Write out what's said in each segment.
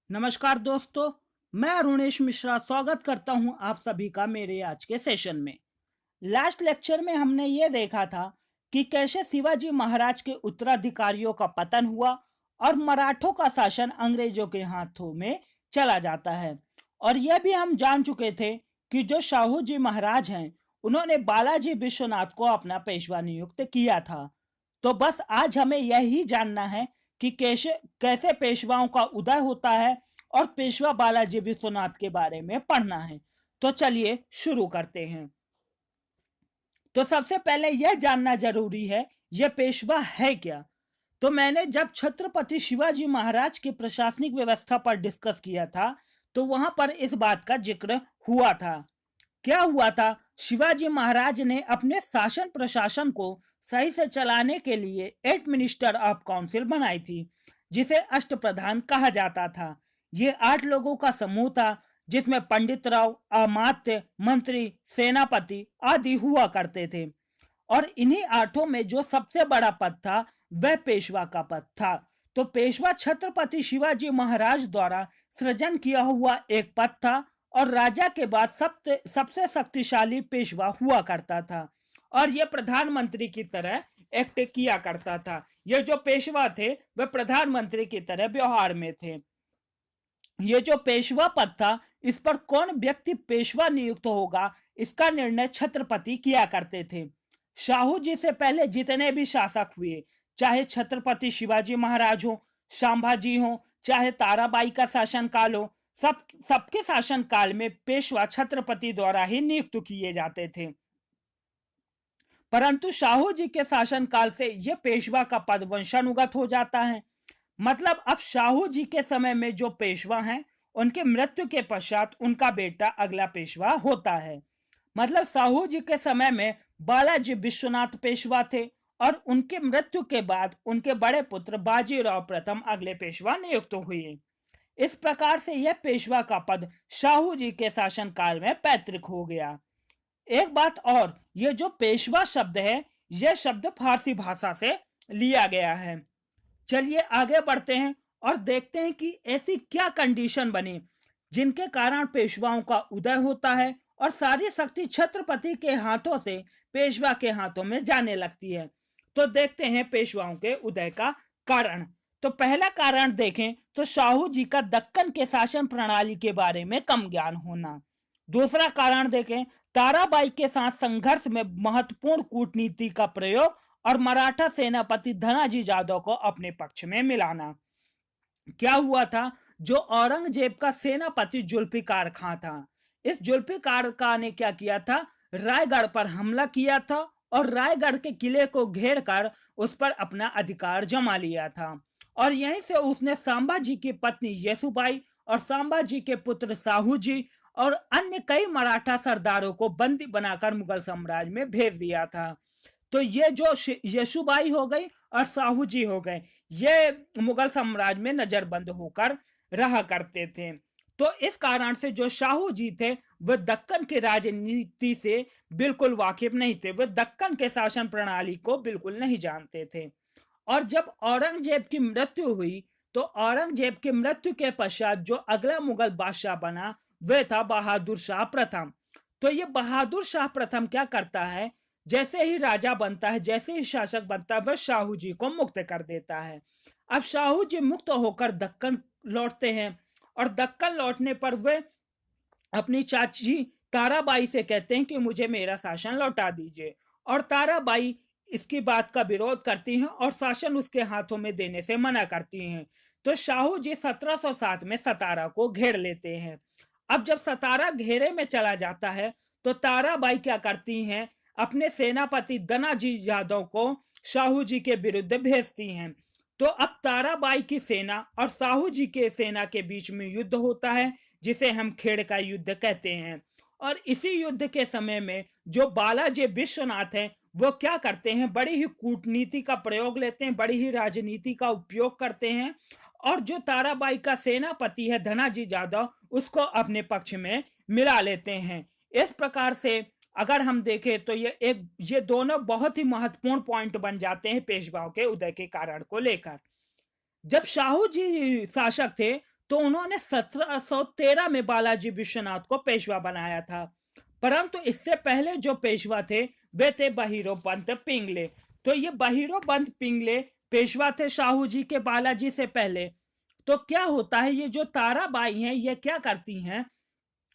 नमस्कार दोस्तों, मैं अरुणेश मिश्रा स्वागत करता हूं आप सभी का मेरे आज के सेशन में। लास्ट लेक्चर में हमने ये देखा था कि कैसे शिवाजी महाराज के उत्तराधिकारियों का पतन हुआ और मराठों का शासन अंग्रेजों के हाथों में चला जाता है। और यह भी हम जान चुके थे कि जो शाहू जी महाराज हैं उन्होंने बालाजी विश्वनाथ को अपना पेशवा नियुक्त किया था। तो बस आज हमें यही जानना है कि कैसे कैसे पेशवाओं का उदय होता है और पेशवा बालाजी विश्वनाथ के बारे में पढ़ना है। तो चलिए शुरू करते हैं। तो सबसे पहले यह जानना जरूरी है यह पेशवा है क्या। तो मैंने जब छत्रपति शिवाजी महाराज की प्रशासनिक व्यवस्था पर डिस्कस किया था तो वहां पर इस बात का जिक्र हुआ था। क्या हुआ था, शिवाजी महाराज ने अपने शासन प्रशासन को सही से चलाने के लिए 8 मिनिस्टर ऑफ काउंसिल बनाई थी, जिसे अष्टप्रधान कहा जाता था। ये 8 लोगों का समूह था जिसमें पंडित राव, अमात्य, मंत्री, सेनापति आदि हुआ करते थे। और इन्हीं 8 में जो सबसे बड़ा पद था वह पेशवा का पद था। तो पेशवा छत्रपति शिवाजी महाराज द्वारा सृजन किया हुआ एक पद था और राजा के बाद सबसे शक्तिशाली पेशवा हुआ करता था और यह प्रधानमंत्री की तरह एक्ट किया करता था। ये जो पेशवा थे वह प्रधानमंत्री की तरह व्यवहार में थे। ये जो पेशवा पद था इस पर कौन व्यक्ति पेशवा नियुक्त होगा इसका निर्णय छत्रपति किया करते थे। शाहू जी से पहले जितने भी शासक हुए, चाहे छत्रपति शिवाजी महाराज हो, संभाजी हो, चाहे ताराबाई का शासनकाल हो, सबके शासनकाल में पेशवा छत्रपति द्वारा ही नियुक्त किए जाते थे। परंतु शाहू जी के शासनकाल से यह पेशवा का पद वंशानुगत हो जाता है। मतलब अब शाहू जी के समय में जो पेशवा हैं उनके मृत्यु के पश्चात उनका बेटा अगला पेशवा होता है। मतलब शाहू जी के समय में बालाजी विश्वनाथ पेशवा थे और उनके मृत्यु के बाद उनके बड़े पुत्र बाजीराव प्रथम अगले पेशवा नियुक्त हुए। इस प्रकार से यह पेशवा का पद शाहू जी के शासनकाल में पैतृक हो गया। एक बात और, यह जो पेशवा शब्द है यह शब्द फारसी भाषा से लिया गया है। चलिए आगे बढ़ते हैं और देखते हैं कि ऐसी क्या कंडीशन बनी जिनके कारण पेशवाओं का उदय होता है और सारी शक्ति छत्रपति के हाथों से पेशवा के हाथों में जाने लगती है। तो देखते हैं पेशवाओं के उदय का कारण। तो पहला कारण देखें तो शाहू जी का दक्कन के शासन प्रणाली के बारे में कम ज्ञान होना। दूसरा कारण देखें, ताराबाई के साथ संघर्ष में महत्वपूर्ण कूटनीति का प्रयोग और मराठा सेनापति धनाजी जादव को अपने पक्ष में मिलाना। क्या हुआ था, जो औरंगजेब का सेनापति जुल्फिकार खां था, इस जुल्फिकार खां ने क्या किया था, रायगढ़ पर हमला किया था और रायगढ़ के किले को घेर कर उस पर अपना अधिकार जमा लिया था। और यहीं से उसने संभाजी की पत्नी येसुबाई और संभाजी के पुत्र साहू जी और अन्य कई मराठा सरदारों को बंदी बनाकर मुगल साम्राज्य में भेज दिया था। तो ये जो येसुबाई हो गई और साहू जी हो गए, ये मुगल साम्राज्य में नजरबंद होकर रहा करते थे। तो इस कारण से जो शाहू जी थे वह दक्कन की राजनीति से बिल्कुल वाकिफ नहीं थे, वह दक्कन के शासन प्रणाली को बिल्कुल नहीं जानते थे। और जब औरंगजेब की मृत्यु हुई तो औरंगजेब की मृत्यु के पश्चात जो अगला मुगल बादशाह बना वह था बहादुर शाह प्रथम। तो ये बहादुर शाह प्रथम क्या करता है, जैसे ही राजा बनता है, जैसे ही शासक बनता है, वह शाहू जी को मुक्त कर देता है। अब शाहू जी मुक्त होकर दक्कन लौटते हैं और दक्कन लौटने पर वे अपनी चाची ताराबाई से कहते हैं कि मुझे मेरा शासन लौटा दीजिए। और ताराबाई इसकी बात का विरोध करती हैं और शासन उसके हाथों में देने से मना करती हैं। तो शाहू जी 1707 में सतारा को घेर लेते हैं। अब जब सतारा घेरे में चला जाता है तो ताराबाई क्या करती हैं, अपने सेनापति धनाजी यादव को शाहू जी के विरुद्ध भेजती हैं। तो अब ताराबाई की सेना और साहू जी के सेना के बीच में युद्ध होता है जिसे हम खेड़ का युद्ध कहते हैं। और इसी युद्ध के समय में जो बालाजी विश्वनाथ हैं वो क्या करते हैं, बड़ी ही कूटनीति का प्रयोग लेते हैं, बड़ी ही राजनीति का उपयोग करते हैं और जो ताराबाई का सेनापति है धनाजी यादव उसको अपने पक्ष में मिला लेते हैं। इस प्रकार से अगर हम देखें तो ये दोनों बहुत ही महत्वपूर्ण पॉइंट बन जाते हैं पेशवाओं के उदय के कारण को लेकर। जब शाहू जी शासक थे तो उन्होंने 1713 में बालाजी विश्वनाथ को पेशवा बनाया था। परंतु इससे पहले जो पेशवा थे वे थे बहिरो पंत पिंगले। तो ये बहिरो पंत पिंगले पेशवा थे शाहू जी के बालाजी से पहले। तो क्या होता है, ये जो ताराबाई हैं ये क्या करती हैं,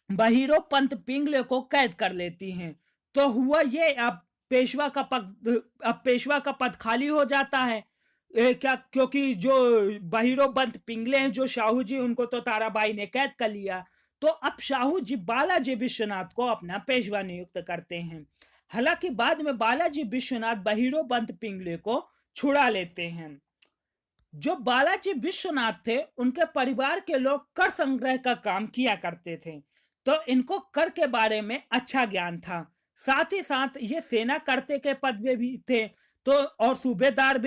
बहिरो पंत पिंगले को कैद कर लेती हैं। तो हुआ ये, अब पेशवा का पद खाली हो जाता है। क्या, क्योंकि जो बहिरो पंत पिंगले हैं जो शाहू जी, उनको तो ताराबाई ने कैद कर लिया। तो अब शाहू जी बालाजी विश्वनाथ को अपना पेशवा नियुक्त करते हैं। हालांकि बाद में बालाजी विश्वनाथ बहिरो पंत पिंगले को छुड़ा लेते हैं। जो बालाजी विश्वनाथ थे उनके परिवार के लोग कर संग्रह का काम किया करते थे, तो इनको कर के बारे में अच्छा ज्ञान था। साथ ही साथ ये सेना करते के पद में भी थे, तो और सूबेदार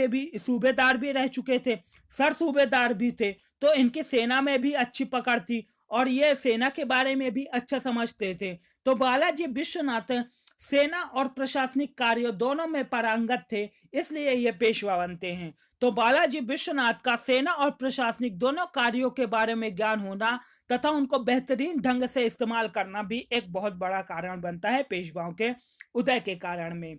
भी रह चुके थे, सर सूबेदार भी थे। तो इनकी सेना में भी अच्छी पकड़ थी और ये सेना के बारे में भी अच्छा समझते थे। तो बालाजी विश्वनाथ सेना और प्रशासनिक कार्यों दोनों में पारंगत थे, इसलिए ये पेशवा बनते हैं। तो बालाजी विश्वनाथ का सेना और प्रशासनिक दोनों कार्यों के बारे में ज्ञान होना तथा उनको बेहतरीन ढंग से इस्तेमाल करना भी एक बहुत बड़ा कारण बनता है पेशवाओं के उदय के कारण में।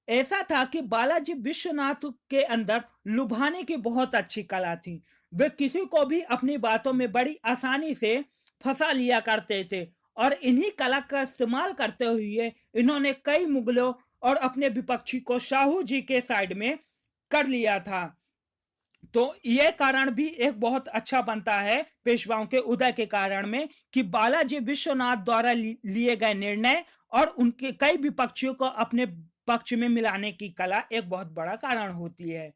ऐसा था कि बालाजी विश्वनाथ के अंदर लुभाने की बहुत अच्छी कला थी। वे किसी को भी अपनी बातों में बड़ी आसानी से फंसा लिया करते थे और इन्हीं कला का इस्तेमाल करते हुए इन्होंने कई मुगलों और अपने विपक्षी को शाहू जी के साइड में कर लिया था। तो यह कारण भी एक बहुत अच्छा बनता है पेशवाओं के उदय के कारण में, कि बालाजी विश्वनाथ द्वारा लिए गए निर्णय और उनके कई विपक्षियों को अपने पक्ष में मिलाने की कला एक बहुत बड़ा कारण होती है।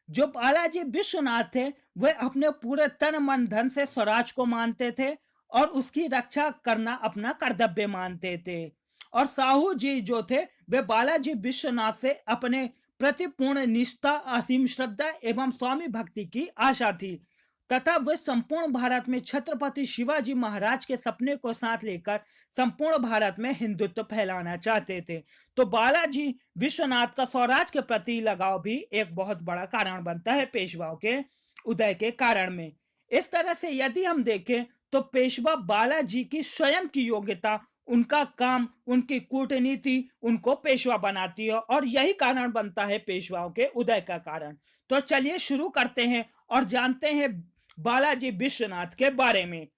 जो बालाजी विश्वनाथ थे वे अपने पूरे तन मन धन से स्वराज को मानते थे और उसकी रक्षा करना अपना कर्तव्य मानते थे। और साहू जी जो थे वे बालाजी विश्वनाथ से अपने प्रति पूर्ण निष्ठा, असीम श्रद्धा एवं स्वामी भक्ति की आशा थी तथा वे संपूर्ण भारत में छत्रपति शिवाजी महाराज के सपने को साथ लेकर संपूर्ण भारत में हिंदुत्व फैलाना चाहते थे। तो बालाजी विश्वनाथ का स्वराज के प्रति लगाव भी एक बहुत बड़ा कारण बनता है पेशवाओं के उदय के कारण में। इस तरह से यदि हम देखें तो पेशवा बालाजी की स्वयं की योग्यता, उनका काम, उनकी कूटनीति उनको पेशवा बनाती है और यही कारण बनता है पेशवाओं के उदय का कारण। तो चलिए शुरू करते हैं और जानते हैं बालाजी विश्वनाथ के बारे में।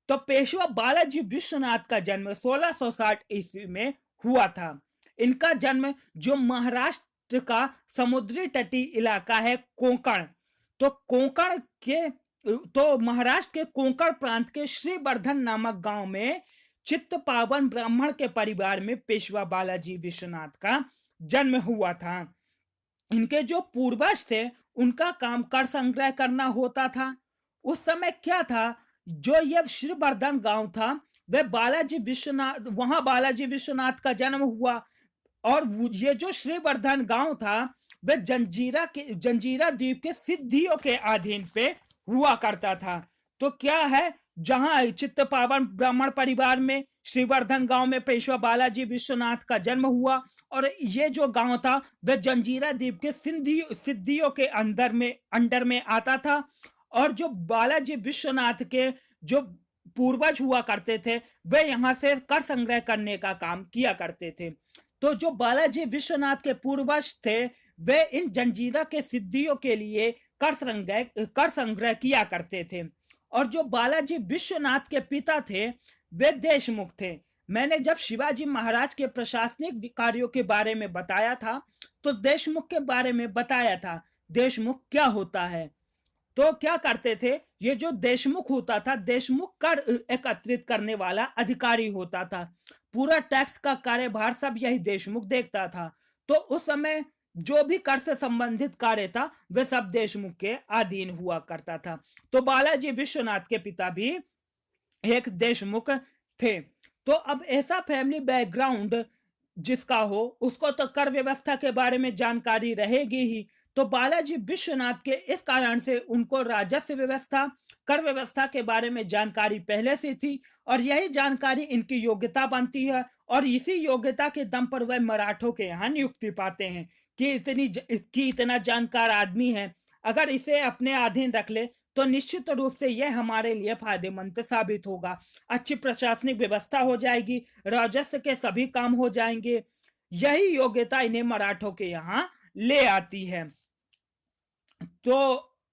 तो पेशवा बालाजी विश्वनाथ का जन्म 1660 ईस्वी में हुआ था। इनका जन्म जो महाराष्ट्र का समुद्री तटीय इलाका है कोंकण, तो महाराष्ट्र के कोंकण प्रांत के श्रीवर्धन नामक गांव में चित्त पावन ब्राह्मण के परिवार में पेशवा बालाजी विश्वनाथ का जन्म हुआ था। इनके जो पूर्वज थे उनका काम कर संग्रह करना होता था। उस समय क्या था, जो ये श्रीवर्धन गांव था वह वहां बालाजी विश्वनाथ का जन्म हुआ और ये जो श्रीवर्धन गांव था वह जंजीरा द्वीप के सिद्धियों के अधीन पे हुआ करता था। तो क्या है, जहां चित्त पावन ब्राह्मण परिवार में श्रीवर्धन गांव में पेशवा बालाजी विश्वनाथ का जन्म हुआ और ये जो गांव था वह जंजीरा द्वीप के सिद्धियों के अंडर में आता था। और जो बालाजी विश्वनाथ के जो पूर्वज हुआ करते थे वे यहाँ से कर संग्रह करने का काम किया करते थे। तो जो बालाजी विश्वनाथ के पूर्वज थे वे इन जंजीरा के सिद्धियों के लिए कर संग्रह किया करते थे। और जो बालाजी विश्वनाथ के पिता थे वे देशमुख थे। मैंने जब शिवाजी महाराज के प्रशासनिक कार्यों के बारे में बताया था तो देशमुख के बारे में बताया था। देशमुख क्या होता है, तो क्या करते थे, ये जो देशमुख होता था, देशमुख कर एकत्रित करने वाला अधिकारी होता था। पूरा टैक्स का कार्यभार सब यही देशमुख देखता था। तो उस समय जो भी कर से संबंधित कार्य था वह सब देशमुख के अधीन हुआ करता था। तो बालाजी विश्वनाथ के पिता भी एक देशमुख थे। तो अब ऐसा फैमिली बैकग्राउंड जिसका हो उसको तो कर व्यवस्था के बारे में जानकारी रहेगी ही। तो बालाजी विश्वनाथ के इस कारण से उनको राजस्व व्यवस्था, कर व्यवस्था के बारे में जानकारी पहले से थी और यही जानकारी इनकी योग्यता बनती है। और इसी योग्यता के दम पर वह मराठों के यहाँ नियुक्ति पाते हैं कि इतना जानकार आदमी है, अगर इसे अपने अधीन रख ले तो निश्चित रूप से यह हमारे लिए फायदेमंद साबित होगा। अच्छी प्रशासनिक व्यवस्था हो जाएगी, राजस्व के सभी काम हो जाएंगे। यही योग्यता इन्हें मराठों के यहाँ ले आती है। तो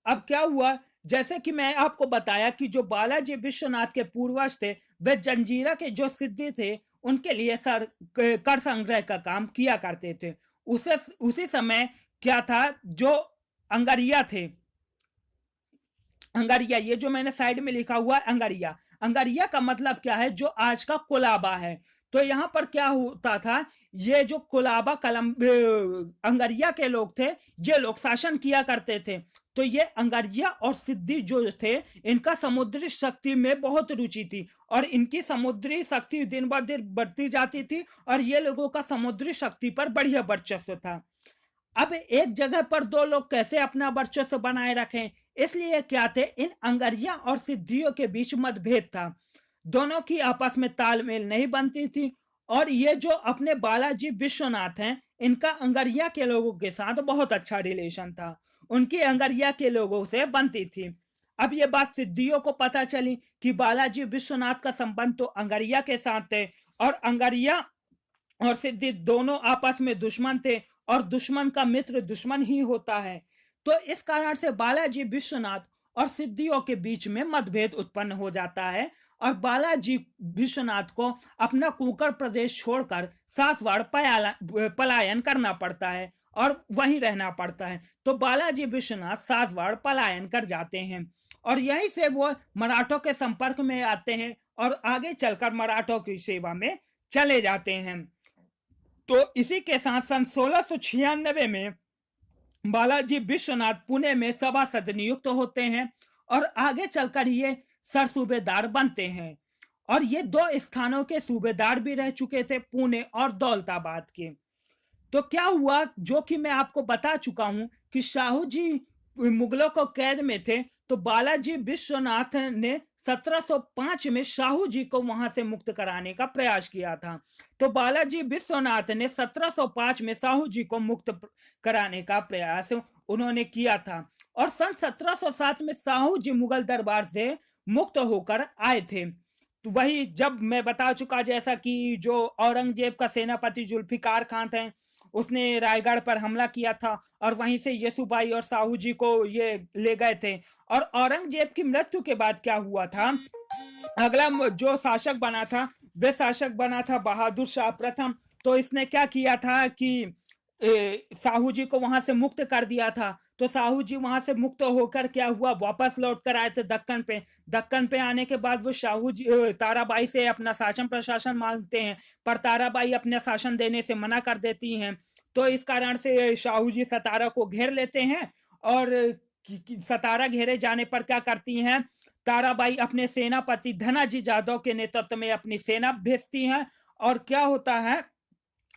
अब क्या हुआ, जैसे कि मैं आपको बताया कि जो बालाजी विश्वनाथ के पूर्वज थे वे जंजीरा के जो सिद्धि थे उनके लिए कर संग्रह का काम किया करते थे। उसी समय क्या था, जो अंगरिया थे, अंगरिया, ये जो मैंने साइड में लिखा हुआ है अंगरिया, अंगरिया का मतलब क्या है, जो आज का कोलाबा है। तो यहां पर क्या होता था, ये जो कोलाबा अंगरिया के लोग थे, ये लोग शासन किया करते थे। तो ये अंगरिया और सिद्धि जो थे, इनका समुद्री शक्ति में बहुत रुचि थी और इनकी समुद्री शक्ति दिन ब दिन बढ़ती जाती थी और ये लोगों का समुद्री शक्ति पर बढ़िया वर्चस्व था। अब एक जगह पर दो लोग कैसे अपना वर्चस्व बनाए रखें, इसलिए क्या थे, इन अंगरिया और सिद्धियों के बीच मतभेद था। दोनों की आपस में तालमेल नहीं बनती थी और ये जो अपने बालाजी विश्वनाथ हैं, इनका अंगरिया के लोगों के साथ बहुत अच्छा रिलेशन था, उनकी अंगरिया के लोगों से बनती थी। अब ये बात सिद्धियों को पता चली कि बालाजी विश्वनाथ का संबंध तो अंगरिया के साथ थे और अंगरिया और सिद्धि दोनों आपस में दुश्मन थे और दुश्मन का मित्र दुश्मन ही होता है। तो इस कारण से बालाजी विश्वनाथ और सिद्धियों के बीच में मतभेद उत्पन्न हो जाता है और बालाजी विश्वनाथ को अपना कुंकण प्रदेश छोड़कर सासवाड़ पलायन करना पड़ता है और वहीं रहना पड़ता है। तो बालाजी विश्वनाथ सासवाड़ पलायन कर जाते हैं और यहीं से वो मराठों के संपर्क में आते हैं और आगे चलकर मराठों की सेवा में चले जाते हैं। तो इसी के साथ सन 1696 में बालाजी विश्वनाथ पुणे में सभासद नियुक्त होते हैं और आगे चलकर ये सरसूबेदार बनते हैं और ये दो स्थानों के सूबेदार भी रह चुके थे, पुणे और दौलताबाद के। तो क्या हुआ, जो कि मैं आपको बता चुका हूं कि शाहू जी मुगलों को कैद में थे, तो बालाजी विश्वनाथ ने 1705 में शाहू जी को वहां से मुक्त कराने का प्रयास किया था। तो बालाजी विश्वनाथ ने 1705 में शाहू जी को मुक्त कराने का प्रयास उन्होंने किया था और सन 1707 में शाहू जी मुगल दरबार से मुक्त होकर आए थे। तो वही जब मैं बता चुका, जैसा कि जो औरंगजेब का सेनापति जुल्फिकार खान थे, उसने रायगढ़ पर हमला किया था और वहीं से येसुबाई और साहू जी को ये ले गए थे। और औरंगजेब की मृत्यु के बाद क्या हुआ था, अगला जो शासक बना था वे शासक बना था बहादुर शाह प्रथम। तो इसने क्या किया था कि साहू जी को वहां से मुक्त कर दिया था। तो साहू जी वहां से मुक्त होकर क्या हुआ, वापस लौट कर आए थे दक्कन पे। दक्कन पे आने के बाद वो शाहू जी ताराबाई से अपना शासन प्रशासन मांगते हैं, पर ताराबाई अपना शासन देने से मना कर देती हैं। तो इस कारण से शाहू जी सतारा को घेर लेते हैं और सतारा घेरे जाने पर क्या करती हैं, ताराबाई अपने सेनापति धनाजी जादव के नेतृत्व में अपनी सेना भेजती हैं और क्या होता है,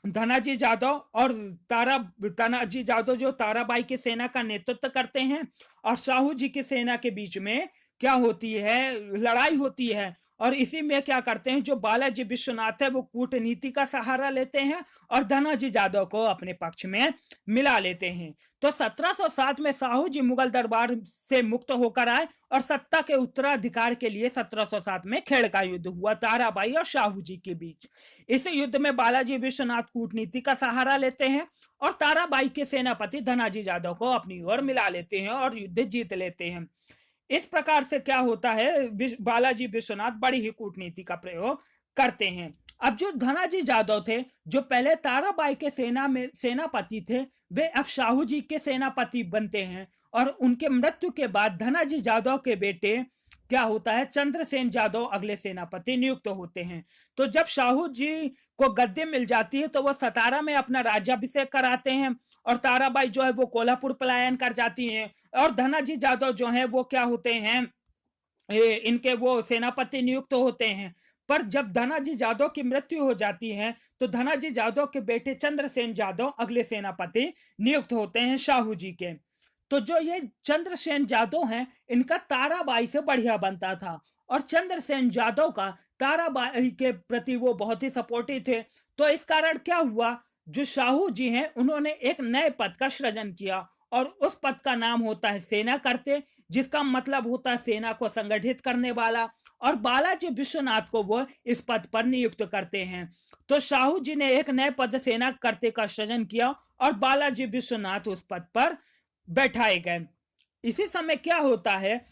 धनाजी जादव और तानाजी जादव जो ताराबाई की सेना का नेतृत्व करते हैं और शाहू जी की सेना के बीच में क्या होती है, लड़ाई होती है। और इसी में क्या करते हैं, जो बालाजी विश्वनाथ है वो कूटनीति का सहारा लेते हैं और धनाजी जादव को अपने पक्ष में मिला लेते हैं। तो 1707 में शाहू जी मुगल दरबार से मुक्त होकर आए और सत्ता के उत्तराधिकार के लिए 1707 में खेड़ का युद्ध हुआ ताराबाई और शाहू जी के बीच। इस युद्ध में बालाजी विश्वनाथ कूटनीति का सहारा लेते हैं और ताराबाई के सेनापति धनाजी जादव को अपनी ओर मिला लेते हैं और युद्ध जीत लेते हैं। इस प्रकार से क्या होता है, बालाजी विश्वनाथ बड़ी ही कूटनीति का प्रयोग करते हैं। अब जो धनाजी जादव थे, जो पहले ताराबाई के सेना में सेनापति थे, वे अब शाहू जी के सेनापति बनते हैं और उनके मृत्यु के बाद धनाजी जादव के बेटे क्या होता है, चंद्रसेन जादव अगले सेनापति नियुक्त होते हैं। तो जब शाहू जी को गद्दी मिल जाती है तो वो सतारा में अपना राज्याभिषेक कराते हैं और ताराबाई जो है वो कोल्हापुर पलायन कर जाती हैं और धनाजी जादव जो है वो क्या होते हैं, इनके वो सेनापति नियुक्त होते हैं। पर जब धनाजी जादव की मृत्यु हो जाती है तो धनाजी जादव के बेटे चंद्रसेन जादव अगले सेनापति नियुक्त होते हैं शाहू जी के। तो जो ये चंद्रसेन जादव हैं, इनका ताराबाई से बढ़िया बनता था और चंद्रसेन जादव का ताराबाई के प्रति वो बहुत ही सपोर्टिव थे। तो इस कारण क्या हुआ, जो शाहू जी हैं उन्होंने एक नए पद का सृजन किया और उस पद का नाम होता है सेना करते, जिसका मतलब होता है सेना को संगठित करने वाला। और बालाजी विश्वनाथ को वो इस पद पर नियुक्त करते हैं। तो शाहू जी ने एक नए पद सेना करते का सृजन किया और बालाजी विश्वनाथ उस पद पर बैठाए गए। इसी समय क्या होता है,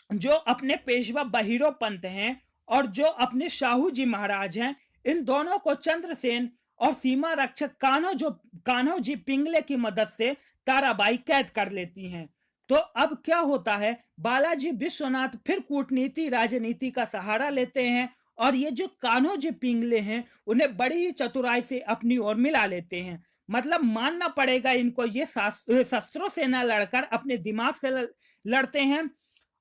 जो अपने पेशवा बहिरो पंत हैं और जो अपने शाहू जी महाराज हैं, इन दोनों को चंद्रसेन और सीमा रक्षक कान्हो जी पिंगले की मदद से ताराबाई कैद कर लेती हैं। तो अब क्या होता है, बालाजी विश्वनाथ फिर कूटनीति राजनीति का सहारा लेते हैं और ये जो कान्हो जी पिंगले हैं उन्हें बड़ी ही चतुराई से अपनी ओर मिला लेते हैं। मतलब मानना पड़ेगा इनको, ये शस्त्रों से न लड़कर अपने दिमाग से लड़ते हैं।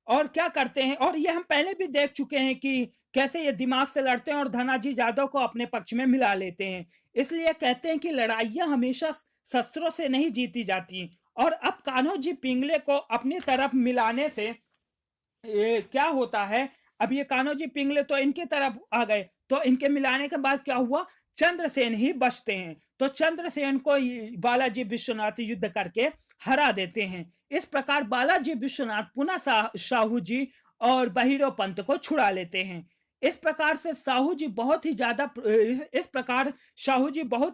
और क्या करते हैं, और ये हम पहले भी देख चुके हैं कि कैसे ये दिमाग से लड़ते हैं और धनाजी जादव को अपने पक्ष में मिला लेते हैं। इसलिए कहते हैं कि लड़ाइयां हमेशा शस्त्रों से नहीं जीती जाती। और अब कान्हो जी पिंगले को अपनी तरफ मिलाने से क्या होता है, अब ये कान्हो जी पिंगले तो इनकी तरफ आ गए, तो इनके मिलाने के बाद क्या हुआ, चंद्रसेन ही बचते हैं। तो चंद्रसेन को बालाजी विश्वनाथ युद्ध करके हरा देते हैं। इस प्रकार बालाजी विश्वनाथ पुनः शाहू जी और बहिरो पंत को छुड़ा लेते हैं। इस प्रकार से शाहू जी बहुत ही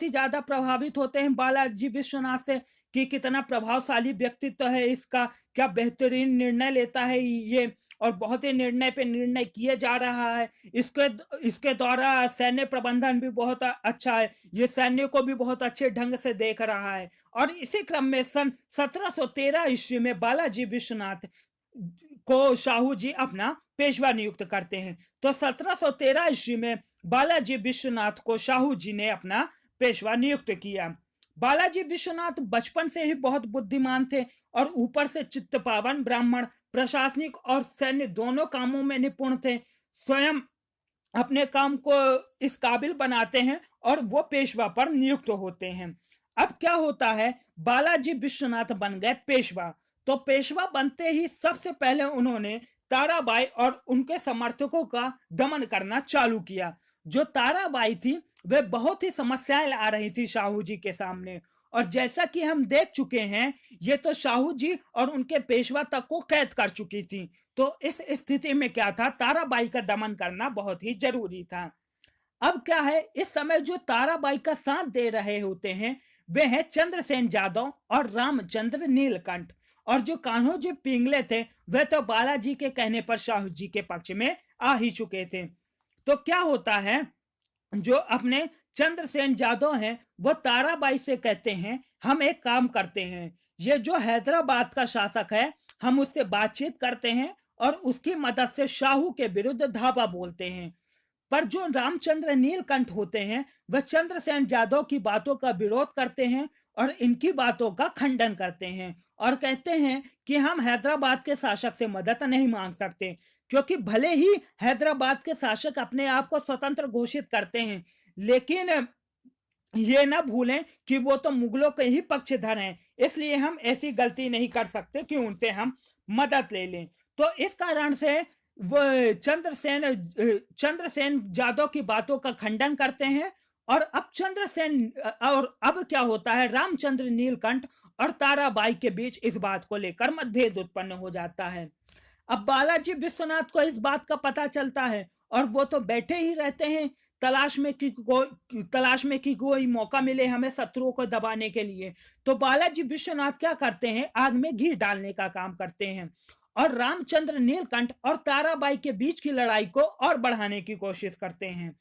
ज्यादा प्रभावित होते हैं बालाजी विश्वनाथ से कि कितना प्रभावशाली व्यक्तित्व है इसका, क्या बेहतरीन निर्णय लेता है ये, और बहुत ही निर्णय पे निर्णय किए जा रहा है। इसके द्वारा सैन्य प्रबंधन भी बहुत अच्छा है, ये सैन्य को भी बहुत अच्छे ढंग से देख रहा है। और इसी क्रम में सन 1713 ईस्वी में बालाजी विश्वनाथ को शाहू जी अपना पेशवा नियुक्त करते हैं। तो 1713 ईस्वी में बालाजी विश्वनाथ को शाहू जी ने अपना पेशवा नियुक्त किया। बालाजी विश्वनाथ बचपन से ही बहुत बुद्धिमान थे और ऊपर से चित्त पावन ब्राह्मण, प्रशासनिक और सैन्य दोनों कामों में निपुण थे। स्वयं अपने काम को इस काबिल बनाते हैं और वो पेशवा पर नियुक्त होते हैं। अब क्या होता है, बालाजी विश्वनाथ बन गए पेशवा। तो पेशवा बनते ही सबसे पहले उन्होंने ताराबाई और उनके समर्थकों का दमन करना चालू किया। जो ताराबाई थी वे बहुत ही समस्याएं ला रही थी शाहू जी के सामने, और जैसा कि हम देख चुके हैं ये तो शाहू जी और उनके पेशवा तक को कैद कर चुकी थी। तो इस स्थिति में क्या था, ताराबाई का दमन करना बहुत ही जरूरी था। अब क्या है, इस समय जो ताराबाई का साथ दे रहे होते हैं वे हैं चंद्रसेन जादव और रामचंद्र नीलकंठ। और जो कान्हो जी पिंगले थे वे तो बालाजी के कहने पर शाहू जी के पक्ष में आ ही चुके थे। तो क्या होता है, जो अपने चंद्रसेन जादव हैं वो ताराबाई से कहते हैं हम एक काम करते हैं, ये जो हैदराबाद का शासक है हम उससे बातचीत करते हैं और उसकी मदद से शाहू के विरुद्ध धावा बोलते हैं। पर जो रामचंद्र नीलकंठ होते हैं वह चंद्रसेन जादव की बातों का विरोध करते हैं और इनकी बातों का खंडन करते हैं और कहते हैं कि हम हैदराबाद के शासक से मदद नहीं मांग सकते, क्योंकि भले ही हैदराबाद के शासक अपने आप को स्वतंत्र घोषित करते हैं, लेकिन ये ना भूलें कि वो तो मुगलों के ही पक्षधर हैं, इसलिए हम ऐसी गलती नहीं कर सकते कि उनसे हम मदद ले लें। तो इस कारण से वो चंद्रसेन जादव की बातों का खंडन करते हैं। और अब क्या होता है, रामचंद्र नीलकंठ और ताराबाई के बीच इस बात को लेकर मतभेद उत्पन्न हो जाता है। अब बालाजी विश्वनाथ को इस बात का पता चलता है और वो तो बैठे ही रहते हैं तलाश में कि कोई मौका मिले हमें शत्रुओं को दबाने के लिए। तो बालाजी विश्वनाथ क्या करते हैं, आग में घी डालने का काम करते हैं और रामचंद्र नीलकंठ और ताराबाई के बीच की लड़ाई को और बढ़ाने की कोशिश करते हैं।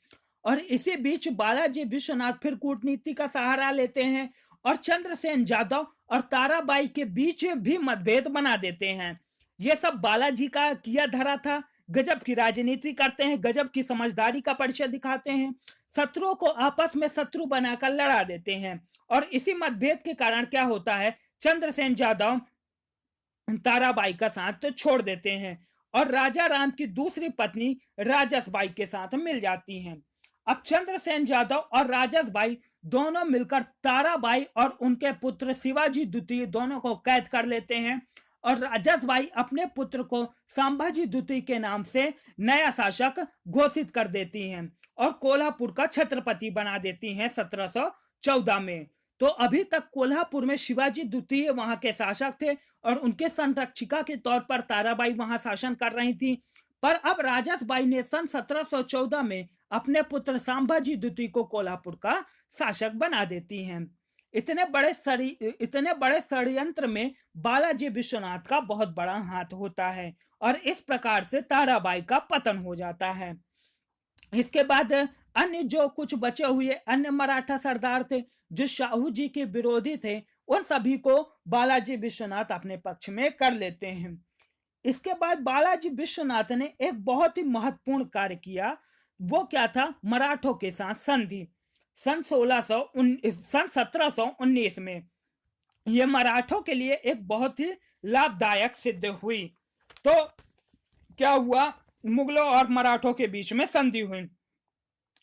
और इसी बीच बालाजी विश्वनाथ फिर कूटनीति का सहारा लेते हैं और चंद्रसेन जादव और ताराबाई के बीच भी मतभेद बना देते हैं। ये सब बालाजी का किया धरा था। गजब की राजनीति करते हैं, गजब की समझदारी का परिचय दिखाते हैं, शत्रुओं को आपस में शत्रु बनाकर लड़ा देते हैं। और इसी मतभेद के कारण क्या होता है, चंद्रसेन जादव ताराबाई का साथ तो छोड़ देते हैं और राजा राम की दूसरी पत्नी राजसबाई के साथ मिल जाती हैं। अब चंद्रसेन जादव और राजसबाई दोनों मिलकर ताराबाई और उनके पुत्र शिवाजी द्वितीय दोनों को कैद कर लेते हैं और राजसबाई अपने पुत्र को संभाजी द्वितीय के नाम से नया शासक घोषित कर देती हैं और कोल्हापुर का छत्रपति बना देती हैं 1714 में। तो अभी तक कोल्हापुर में शिवाजी द्वितीय वहां के शासक थे और उनके संरक्षिका के तौर पर ताराबाई वहां शासन कर रही थी। पर अब राजसबाई ने सन 1714 में अपने पुत्र संभाजी द्वितीय को कोल्हापुर का शासक बना देती हैं। इतने बड़े षड्यंत्र में बालाजी विश्वनाथ का बहुत बड़ा हाथ होता है और इस प्रकार से ताराबाई का पतन हो जाता है। इसके बाद अन्य जो कुछ बचे हुए अन्य मराठा सरदार थे जो शाहू जी के विरोधी थे, उन सभी को बालाजी विश्वनाथ अपने पक्ष में कर लेते हैं। इसके बाद बालाजी विश्वनाथ ने एक बहुत ही महत्वपूर्ण कार्य किया। वो क्या था? मराठों के साथ संधि। सन 1719 में ये मराठों के लिए एक बहुत ही लाभदायक सिद्ध हुई। तो क्या हुआ? मुगलों और मराठों के बीच में संधि हुई।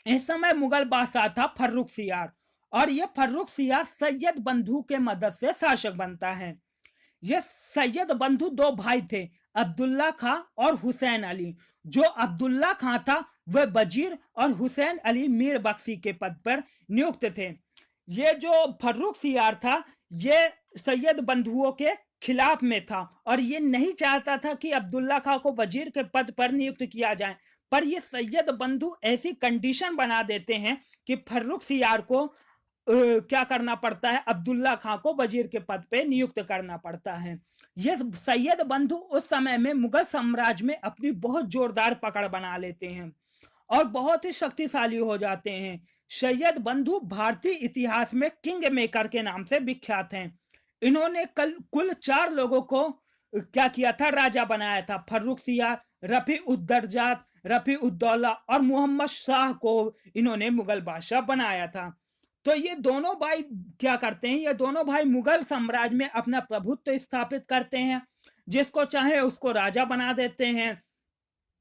इस समय मुगल बादशाह था फर्रुखसियार और ये फर्रुखसियार सैयद बंधु के मदद से शासक बनता है। ये सैयद बंधु दो भाई थे, अब्दुल्ला खां और हुसैन अली। जो अब्दुल्ला खां था वह वजीर और हुसैन अली मीर बख्शी के पद पर नियुक्त थे। ये जो फर्रुखसियार था ये सैयद बंधुओं के खिलाफ में था और ये नहीं चाहता था कि अब्दुल्ला खां को वजीर के पद पर नियुक्त किया जाए। पर ये सैयद बंधु ऐसी कंडीशन बना देते हैं कि फर्रुखसियार को क्या करना पड़ता है? अब्दुल्ला खां को वजीर के पद पे नियुक्त करना पड़ता है। ये सैयद बंधु उस समय में मुगल साम्राज्य में अपनी बहुत जोरदार पकड़ बना लेते हैं और बहुत ही शक्तिशाली हो जाते हैं। सैयद बंधु भारतीय इतिहास में किंग मेकर के नाम से विख्यात हैं। इन्होंने कुल 4 लोगों को क्या किया था? राजा बनाया था। फर्रुखसियार, रफी उद्दरजात, रफी उद्दौला और मोहम्मद शाह को इन्होंने मुगल बादशाह बनाया था। तो ये दोनों भाई क्या करते हैं? ये दोनों भाई मुगल साम्राज्य में अपना प्रभुत्व स्थापित करते हैं, जिसको चाहे उसको राजा बना देते हैं।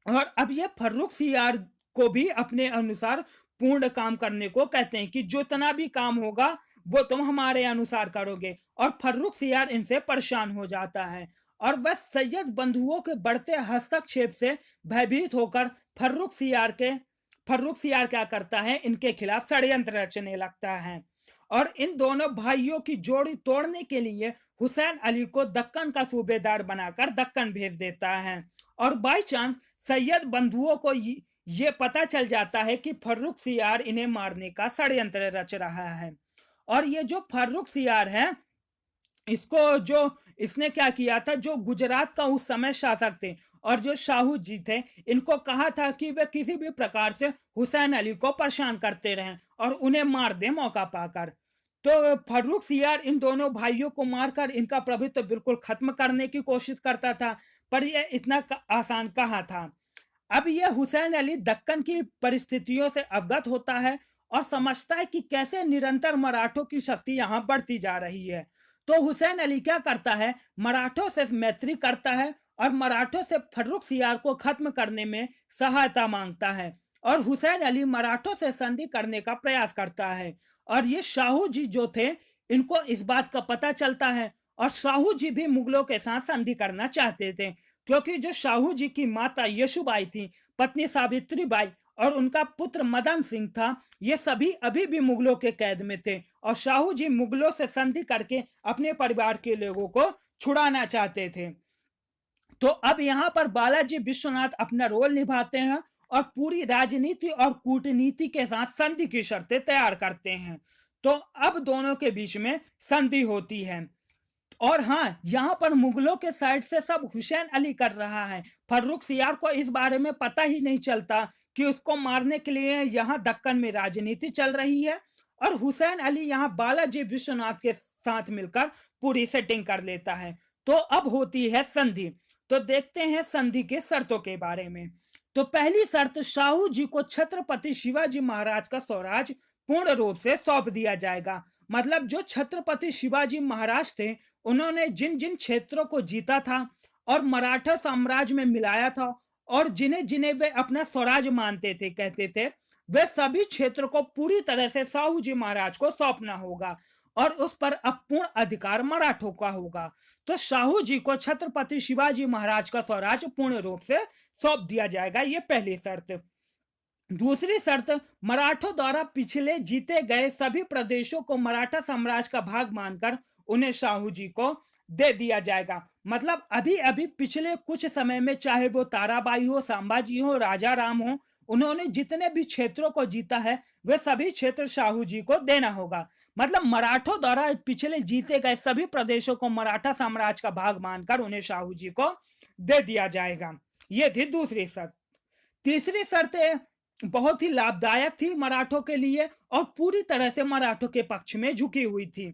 और अब ये फर्रुखसियार को भी अपने अनुसार पूर्ण काम करने को कहते हैं कि जितना भी काम होगा वो तुम हमारे अनुसार करोगे। और फर्रुखसियार इनसे परेशान हो जाता है और बस सैयद बंधुओं के बढ़ते हस्तक्षेप से भयभीत होकर फर्रुखसियार क्या करता है? इनके खिलाफ षड्यंत्र रचने लगता है और इन दोनों भाइयों की जोड़ी तोड़ने के लिए हुसैन अली को दक्कन का सूबेदार बनाकर दक्कन भेज देता है। और बाई चांस सैयद बंधुओं को ये पता चल जाता है कि फर्रुखसियार इन्हें मारने का षड्यंत्र रच रहा है। और ये जो फर्रुखसियार है इसने क्या किया था? जो गुजरात का उस समय शासक थे और जो शाहू जी थे, इनको कहा था कि वे किसी भी प्रकार से हुसैन अली को परेशान करते रहें और उन्हें मार दे मौका पाकर। तो फर्रुखसियार इन दोनों भाइयों को मारकर इनका प्रभुत्व बिल्कुल खत्म करने की कोशिश करता था, पर यह इतना आसान कहाँ था। अब यह हुसैन अली दक्कन की परिस्थितियों से अवगत होता है और समझता है कि कैसे निरंतर मराठों की शक्ति यहाँ बढ़ती जा रही है। तो हुसैन अली क्या करता है? मराठों से मैत्री करता है और मराठों से फर्रुखसियार को खत्म करने में सहायता मांगता है और हुसैन अली मराठों से संधि करने का प्रयास करता है। और ये शाहू जी जो थे, इनको इस बात का पता चलता है और शाहू जी भी मुगलों के साथ संधि करना चाहते थे, क्योंकि जो शाहू जी की माता यशुबाई थी, पत्नी सावित्री बाई और उनका पुत्र मदन सिंह था, ये सभी अभी भी मुगलों के कैद में थे और शाहू जी मुगलों से संधि करके अपने परिवार के लोगों को छुड़ाना चाहते थे। तो अब यहाँ पर बालाजी विश्वनाथ अपना रोल निभाते हैं और पूरी राजनीति और कूटनीति के साथ संधि की शर्तें तैयार करते हैं। तो अब दोनों के बीच में संधि होती है और हाँ, यहाँ पर मुगलों के साइड से सब हुसैन अली कर रहा है। फर्रुखसियार को इस बारे में पता ही नहीं चलता कि उसको मारने के लिए यहाँ दक्कन में राजनीति चल रही है और हुसैन अली यहाँ बालाजी विश्वनाथ के साथ मिलकर पूरी सेटिंग कर लेता है। तो अब होती है संधि। तो देखते हैं संधि के शर्तों के बारे में। तो पहली शर्त, शाहू जी को छत्रपति शिवाजी महाराज का स्वराज पूर्ण रूप से सौंप दिया जाएगा। मतलब जो छत्रपति शिवाजी महाराज थे, उन्होंने जिन जिन क्षेत्रों को जीता था और मराठा साम्राज्य में मिलाया था और जिन्हें जिन्हें वे अपना स्वराज मानते थे, कहते थे, वे सभी क्षेत्र को पूरी तरह से शाहू जी महाराज को सौंपना होगा और उस पर अब पूर्ण अधिकार मराठों का होगा। तो शाहू जी को छत्रपति शिवाजी महाराज का स्वराज पूर्ण रूप से सौंप दिया जाएगा, ये पहली शर्त। दूसरी शर्त, मराठों द्वारा पिछले जीते गए सभी प्रदेशों को मराठा साम्राज्य का भाग मानकर उन्हें शाहू जी को दे दिया जाएगा। मतलब अभी अभी पिछले कुछ समय में, चाहे वो ताराबाई हो, संभाजी हो, राजा राम हो, उन्होंने जितने भी क्षेत्रों को जीता है वे सभी क्षेत्र शाहू जी को देना होगा। मतलब मराठों द्वारा पिछले जीते गए सभी प्रदेशों को मराठा साम्राज्य का भाग मानकर उन्हें शाहू जी को दे दिया जाएगा। ये थी दूसरी शर्त। तीसरी शर्त बहुत ही लाभदायक थी मराठों के लिए और पूरी तरह से मराठों के पक्ष में झुकी हुई थी।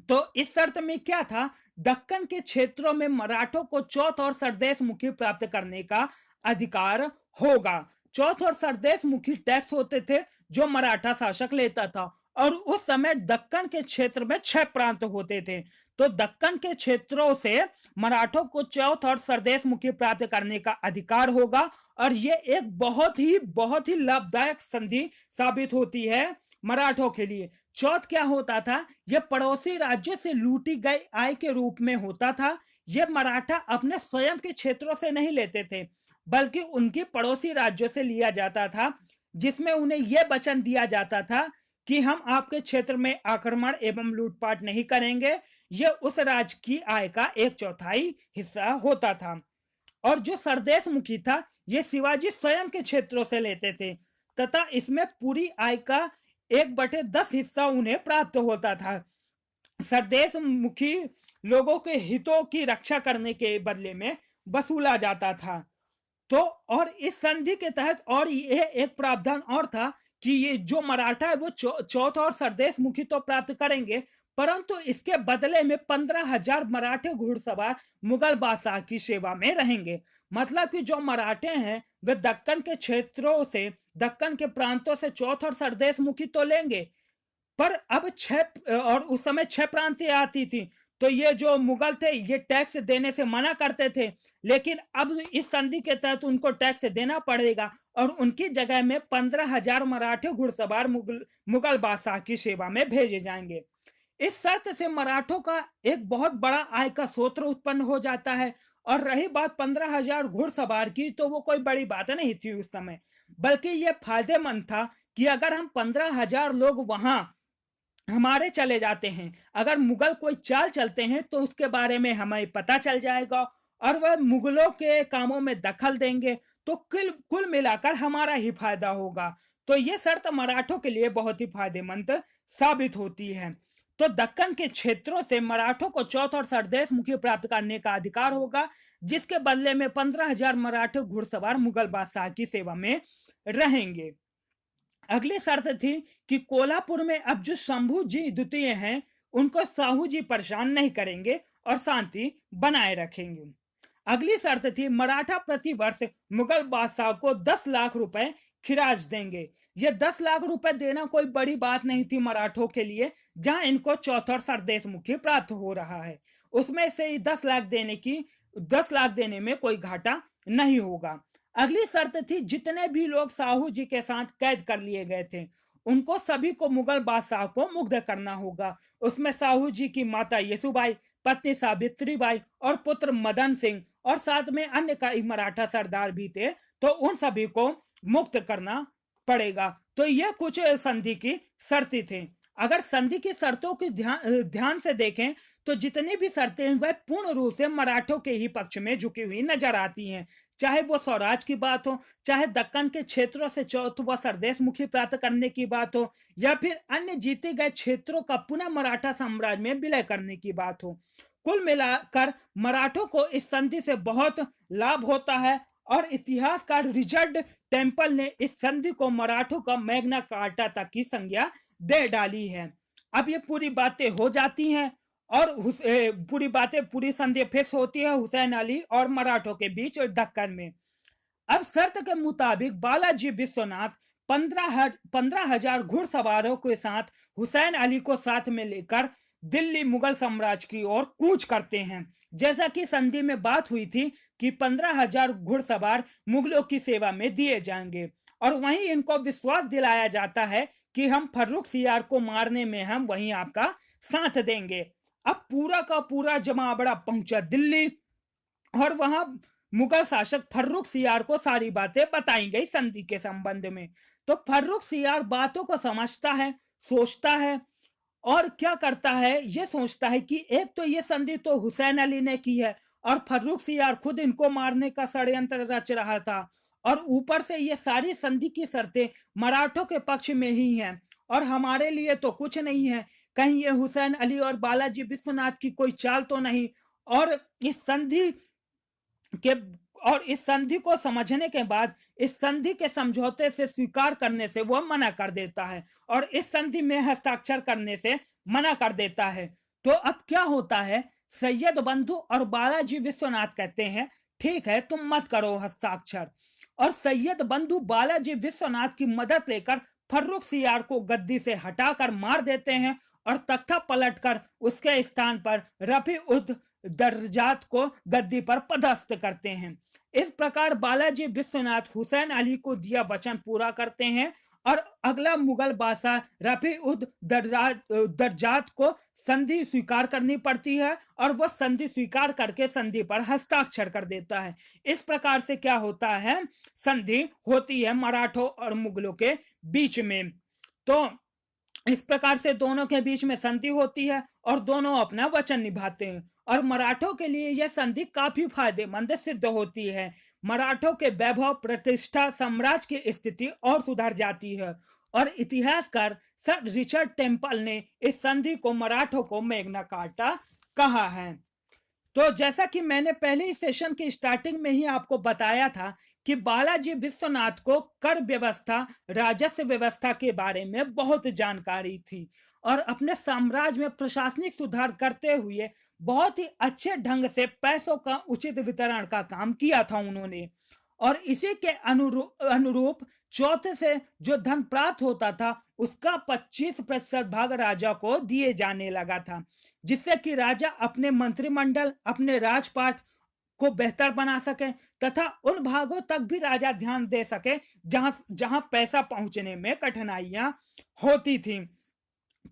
तो इस शर्त में क्या था, दक्कन के क्षेत्रों में मराठों को चौथ और सरदेश मुखी प्राप्त करने का अधिकार होगा। चौथ और सरदेश मुखी टैक्स होते थे जो मराठा शासक लेता था, और उस समय दक्कन के क्षेत्र में 6 प्रांत होते थे। तो दक्कन के क्षेत्रों से मराठों को चौथ और सरदेश मुखी प्राप्त करने का अधिकार होगा, और ये एक बहुत ही लाभदायक संधि साबित होती है मराठों के लिए। चौथ क्या होता था, यह पड़ोसी राज्यों से लूटी गई आय के रूप में होता था। यह मराठा अपने स्वयं के क्षेत्रों से नहीं लेते थे, बल्कि उनके पड़ोसी राज्यों से लिया जाता था, जिसमें उन्हें यह वचन दिया जाता था कि हम आपके क्षेत्र में आक्रमण एवं लूटपाट नहीं करेंगे। यह उस राज्य की आय का 1/4 हिस्सा होता था। और जो सरदेश मुखी था, यह शिवाजी स्वयं के क्षेत्रों से लेते थे, तथा इसमें पूरी आय का 1/10 हिस्सा उन्हें प्राप्त होता था। सरदेश मुखी लोगों के हितों की रक्षा करने के बदले में वसूला जाता था। तो और इस संधि के तहत और ये एक प्रावधान और था कि ये जो मराठा है वो चौथ और सरदेश मुखी तो प्राप्त करेंगे, परंतु इसके बदले में 15,000 मराठे घुड़सवार मुगल बादशाह की सेवा में रहेंगे। मतलब कि जो मराठे हैं वे दक्कन के क्षेत्रों से, दक्कन के प्रांतों से चौथ और सरदेश मुखी तो लेंगे, पर अब 6 और उस समय 6 प्रांतें आती थी, तो ये जो मुगल थे ये टैक्स देने से मना करते थे, लेकिन अब इस संधि के तहत उनको टैक्स देना पड़ेगा, और उनकी जगह में 15,000 मराठे घुड़सवार मुगल बादशाह की सेवा में भेजे जाएंगे। इस शर्त से मराठों का एक बहुत बड़ा आय का स्रोत उत्पन्न हो जाता है। और रही बात 15,000 घुड़सवार की, तो वो कोई बड़ी बात नहीं थी उस समय, बल्कि यह फायदेमंद था कि अगर हम 15,000 लोग वहां हमारे चले जाते हैं, अगर मुगल कोई चाल चलते हैं तो उसके बारे में हमें पता चल जाएगा और वह मुगलों के कामों में दखल देंगे, तो कुल मिलाकर हमारा ही फायदा होगा। तो यह शर्त मराठों के लिए बहुत ही फायदेमंद साबित होती है। तो दक्कन के क्षेत्रों से मराठों को चौथ और सरदेश मुखी प्राप्त करने का अधिकार होगा, जिसके बदले में 15,000 मराठे घुड़सवार मुगल बादशाह की सेवा में रहेंगे। अगली शर्त थी कि कोल्हापुर में अब जो शंभू जी द्वितीय हैं उनको साहू जी परेशान नहीं करेंगे और शांति बनाए रखेंगे। अगली शर्त थी मराठा प्रति वर्ष मुगल बादशाह को 10 लाख रुपए खिराज देंगे। ये 10 लाख रुपए देना कोई बड़ी बात नहीं थी मराठों के लिए, जहां इनको चौथ और सरदेश मुखी प्राप्त हो रहा है, उसमें से 10 लाख देने में कोई घाटा नहीं होगा। अगली शर्त थी जितने भी लोग साहू जी के साथ कैद कर लिए गए थे उनको सभी को मुगल बादशाह को मुग्ध करना होगा। उसमें साहू जी की माता येसुबाई, पत्नी सावित्री बाई और पुत्र मदन सिंह और साथ में अन्य कई मराठा सरदार भी थे, तो उन सभी को मुक्त करना पड़ेगा। तो ये कुछ संधि की शर्तें थी। अगर संधि की शर्तों की ध्यान से देखें तो जितनी भी शर्तें वह पूर्ण रूप से मराठों के ही पक्ष में झुकी हुई नजर आती हैं। चाहे वो स्वराज की बात हो, चाहे दक्कन के क्षेत्रों से चौथ व सरदेश मुखी प्राप्त करने की बात हो, या फिर अन्य जीते गए क्षेत्रों का पुनः मराठा साम्राज्य में विलय करने की बात हो, कुल मिलाकर मराठों को इस संधि से बहुत लाभ होता है। और इतिहासकार रिचर्ड टेम्पल ने इस संधि को मराठों का मैग्ना कार्टा तक की संज्ञा दे डाली है। अब ये पूरी बातें हो जाती हैं और पूरी संधि फिक्स होती है हुसैन अली और मराठों के बीच दक्कन में। अब शर्त के मुताबिक बालाजी विश्वनाथ 15,000 घुड़सवारों के साथ हुसैन अली को साथ में लेकर दिल्ली मुगल साम्राज्य की ओर कूच करते हैं। जैसा कि संधि में बात हुई थी कि 15,000 घुड़सवार मुगलों की सेवा में दिए जाएंगे, और वहीं इनको विश्वास दिलाया जाता है कि हम फर्रुख सियार को मारने में हम वहीं आपका साथ देंगे। अब पूरा का पूरा जमावड़ा पहुंचा दिल्ली, और वहां मुगल शासक फर्रुख सियार को सारी बातें बताई गई संधि के संबंध में। तो फर्रुख सियार बातों को समझता है, सोचता है और क्या करता है, ये सोचता है कि एक तो ये संधि तो हुसैन अली ने की है और फर्रुख सियार खुद इनको मारने का षड्यंत्र रच रहा था, और ऊपर से ये सारी संधि की शर्तें मराठों के पक्ष में ही हैं और हमारे लिए तो कुछ नहीं है। कहीं ये हुसैन अली और बालाजी विश्वनाथ की कोई चाल तो नहीं। और इस संधि के और इस संधि को समझने के बाद इस संधि के समझौते से स्वीकार करने से वह मना कर देता है और इस संधि में हस्ताक्षर करने से मना कर देता है। तो अब क्या होता है, सैयद बंधु और बालाजी विश्वनाथ कहते हैं ठीक है तुम मत करो हस्ताक्षर, और सैयद बंधु बालाजी विश्वनाथ की मदद लेकर फर्रुख सियार को गद्दी से हटाकर मार देते हैं और तख्ता पलटकर उसके स्थान पर रफी उद दर्जात को गद्दी पर पदस्थ करते हैं। इस प्रकार बालाजी विश्वनाथ हुसैन अली को दिया वचन पूरा करते हैं और अगला मुगल बादशाह रफी उद दर्जात को संधि स्वीकार करनी पड़ती है और वह संधि स्वीकार करके संधि पर हस्ताक्षर कर देता है। इस प्रकार से क्या होता है, संधि होती है मराठों और मुगलों के बीच में। तो इस प्रकार से दोनों के बीच में संधि होती है और दोनों अपना वचन निभाते हैं और मराठों के लिए यह संधि काफी फायदेमंद सिद्ध होती है। मराठों के वैभव, प्रतिष्ठा, साम्राज्य की स्थिति और सुधर जाती है और इतिहासकार सर रिचर्ड टेम्पल ने इस संधि को मराठों को मैग्ना कार्टा कहा है। तो जैसा कि मैंने पहले ही सेशन की स्टार्टिंग में ही आपको बताया था कि बालाजी विश्वनाथ को कर व्यवस्था, राजस्व व्यवस्था के बारे में बहुत जानकारी थी और अपने साम्राज्य में प्रशासनिक सुधार करते हुए बहुत ही अच्छे ढंग से पैसों का उचित वितरण का काम किया था उन्होंने। और इसी के अनुरूप चौथे से जो धन प्राप्त होता था उसका 25% भाग राजा को दिए जाने लगा था, जिससे कि राजा अपने मंत्रिमंडल, अपने राजपाट को बेहतर बना सके तथा उन भागों तक भी राजा ध्यान दे सके जहां जहां पैसा पहुंचने में कठिनाइयां होती थी।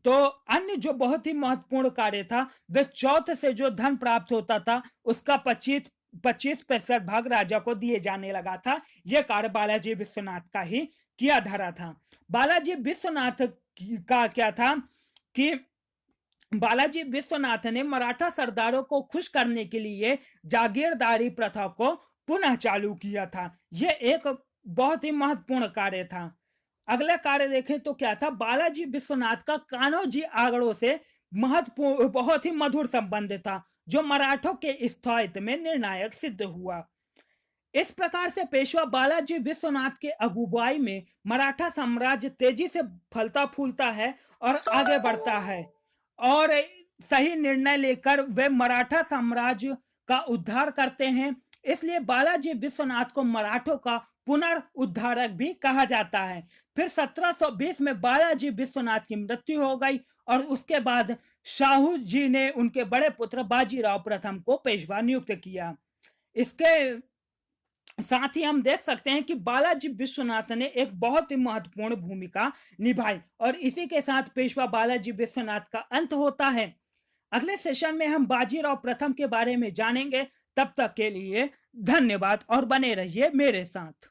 तो अन्य जो बहुत ही महत्वपूर्ण कार्य था वह चौथ से जो धन प्राप्त होता था उसका 25% भाग राजा को दिए जाने लगा था। यह कार्य बालाजी विश्वनाथ का ही किया धरा था। बालाजी विश्वनाथ का क्या था कि बालाजी विश्वनाथ ने मराठा सरदारों को खुश करने के लिए जागीरदारी प्रथा को पुनः चालू किया था। यह एक बहुत ही महत्वपूर्ण कार्य था। अगला कार्य देखें तो क्या था, बालाजी विश्वनाथ का कान्होजी आंकड़ों से महत्वपूर्ण बहुत ही मधुर संबंध था जो मराठों के स्थायित्व में निर्णायक सिद्ध हुआ। इस प्रकार से पेशवा बालाजी विश्वनाथ के अगुवाई में मराठा साम्राज्य तेजी से फलता फूलता है और आगे बढ़ता है और सही निर्णय लेकर वे मराठा साम्राज्य का उद्धार करते हैं। इसलिए बालाजी विश्वनाथ को मराठों का पुनर्उद्धारक भी कहा जाता है। फिर 1720 में बालाजी विश्वनाथ की मृत्यु हो गई और उसके बाद शाहू जी ने उनके बड़े पुत्र बाजीराव प्रथम को पेशवा नियुक्त किया। इसके साथ ही हम देख सकते हैं कि बालाजी विश्वनाथ ने एक बहुत ही महत्वपूर्ण भूमिका निभाई और इसी के साथ पेशवा बालाजी विश्वनाथ का अंत होता है। अगले सेशन में हम बाजीराव प्रथम के बारे में जानेंगे। तब तक के लिए धन्यवाद और बने रहिए मेरे साथ।